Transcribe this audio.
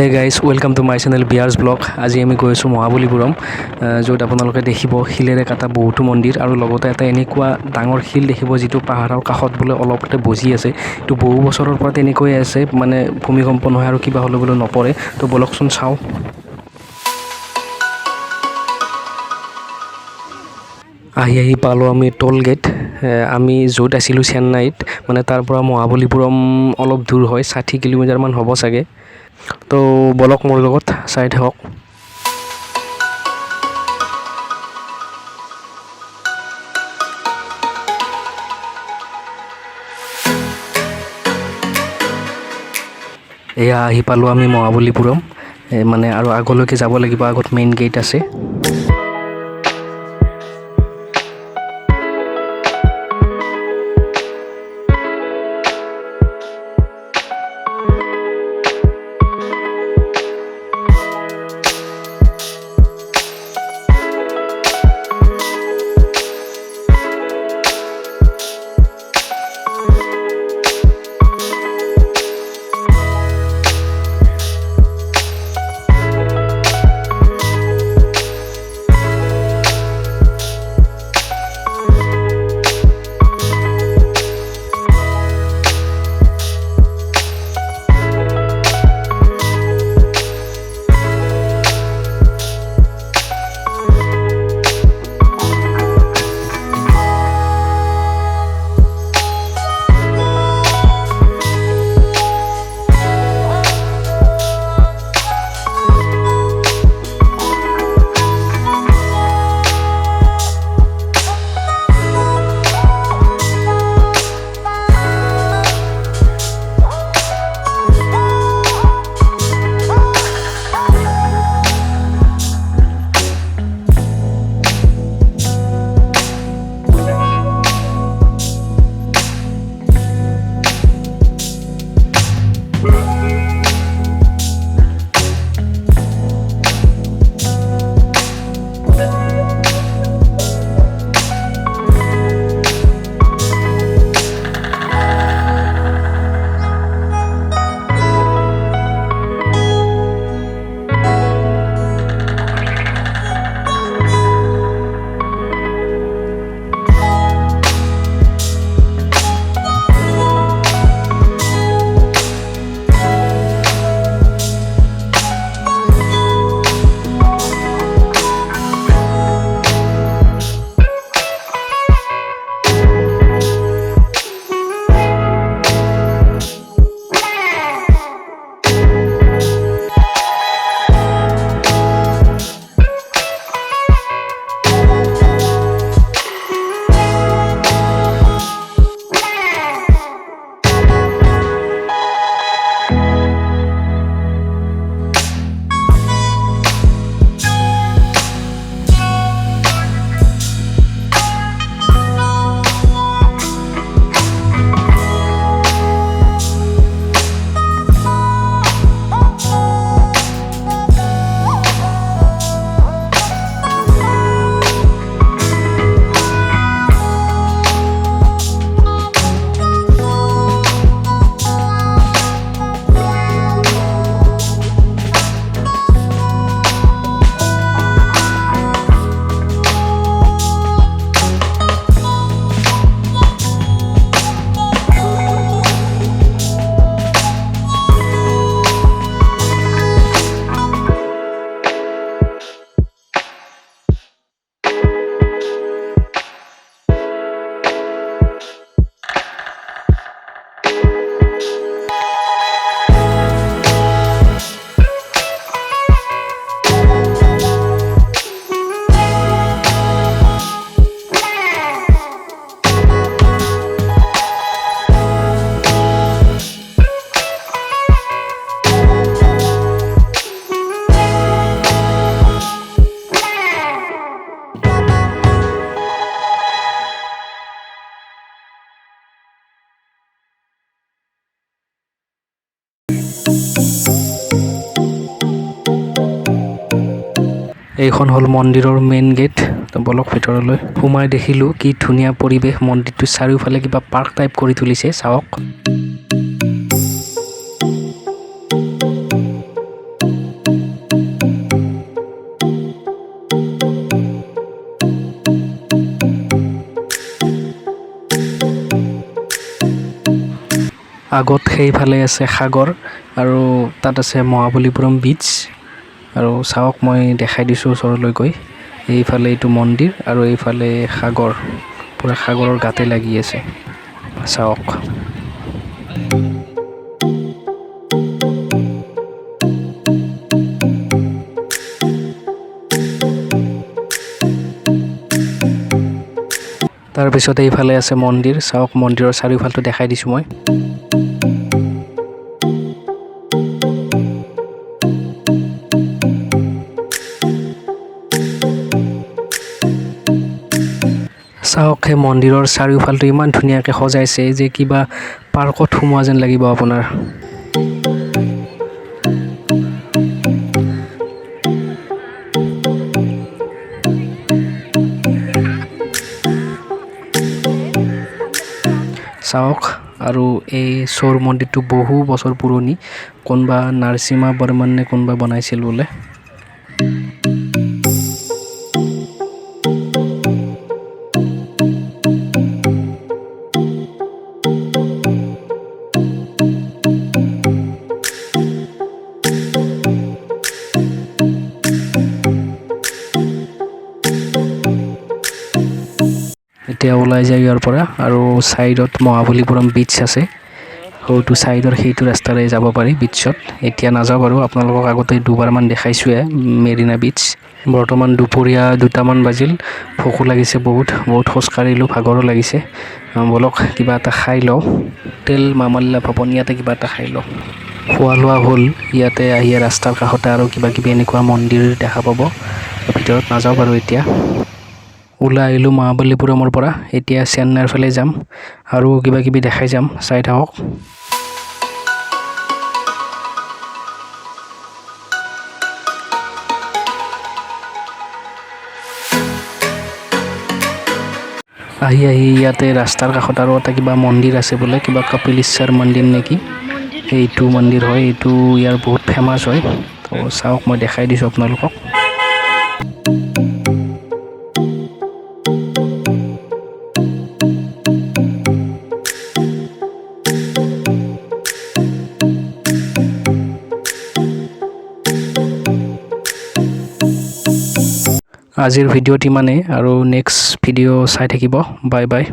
হে guys welcome to my channel বিয়াৰ্ছ blog. আজি আমি গৈ আছোঁ মহাবলীপুৰম, য'ত আপোনালোকে দেখিব শিলেৰে কাটা বহুতো মন্দিৰ আৰু লগতে এটা এনেকুৱা ডাঙৰ শিল দেখিব যিটো পাহাৰৰ কাষত বোলে অলপতে বজি আছে। এইটো বহু বছৰৰ পৰা তেনেকৈয়ে আছে, মানে ভূমিকম্প নহয় আৰু কিবা হ'লে বোলে নপৰে। তো বলকচোন চাওঁ। আহি পালোঁ আমি টোল গেট। আমি য'ত আছিলোঁ চেন্নাইত, মানে তাৰ পৰা মহাবলীপুৰম অলপ দূৰ হয়, 60 কিলোমিটাৰমান হ'ব চাগে। তো বলক মোৰ লগত চাই থাকক। এয়া আহি পালোঁ আমি মহাবলীপুৰম, মানে আৰু আগলৈকে যাব লাগিব, আগত মেইন গেট আছে। এইখন হ'ল মন্দিৰৰ মেইন গেট। তো বলক ভিতৰলৈ সোমাই দেখিলোঁ কি ধুনীয়া পৰিৱেশ। মন্দিৰটো চাৰিওফালে কিবা পাৰ্ক টাইপ কৰি তুলিছে, চাওক। আগত সেইফালে আছে সাগৰ আৰু তাত আছে মহাবলীপুৰম বিচ আৰু চাওক মই দেখাই দিছোঁ ওচৰলৈ গৈ এইফালে এইটো মন্দিৰ আৰু এইফালে সাগৰ পুৰা সাগৰৰ গাতে লাগি আছে চাওক তাৰপিছত এইফালে আছে মন্দিৰ চাওক মন্দিৰৰ চাৰিওফালটো দেখাই দিছোঁ মই চাওক সেই মন্দিৰৰ চাৰিওফালটো ইমান ধুনীয়াকৈ সজাইছে যে কিবা পাৰ্কত সোমোৱা যেন লাগিব আপোনাৰ চাওক আৰু এই সৌৰ মন্দিৰটো বহু বছৰ পুৰণি কোনোবা নাৰসিমা বৰ্মন নে কোনোবা বনাইছিল বোলে এতিয়া ওলাই যায় ইয়াৰ পৰা আৰু সাইডত মহাবলীপুৰম বিচ আছে হয়তো সাইডৰ সেইটো ৰাস্তাৰে যাব পাৰি বিচত এতিয়া নাযাওঁ বাৰু আপোনালোকক আগতে দুবাৰমান দেখাইছোঁৱে মেৰিনা বিচ বৰ্তমান দুপৰীয়া 2টামান বাজিল ভোকো লাগিছে বহুত খোজকাঢ়িলোঁ ভাগৰো লাগিছে বলক কিবা এটা খাই লওঁ হোটেল মামাল্লা ভৱন ইয়াতে কিবা এটা খাই লওঁ খোৱা লোৱা হ'ল ইয়াতে আহি ৰাস্তাৰ কাষতে আৰু কিবা কিবি এনেকুৱা মন্দিৰ দেখা পাব ভিতৰত নাযাওঁ বাৰু এতিয়া ওলাই আহিলোঁ মহাবলীপুৰমৰ পৰা এতিয়া চেন্নাইৰ ফালে যাম আৰু কিবা কিবি দেখাই যাম চাই থাকক আহি ইয়াতে ৰাস্তাৰ কাষত আৰু এটা কিবা মন্দিৰ আছে বোলে কিবা কপিলেশ্বৰ মন্দিৰ নেকি এইটো মন্দিৰ হয় এইটো ইয়াৰ বহুত ফেমাছ হয় তো চাওক মই দেখাই দিছোঁ আপোনালোকক আজিৰ ভিডিঅ'টি মানে আৰু নেক্সট ভিডিঅ' চাই থাকিব বাই বাই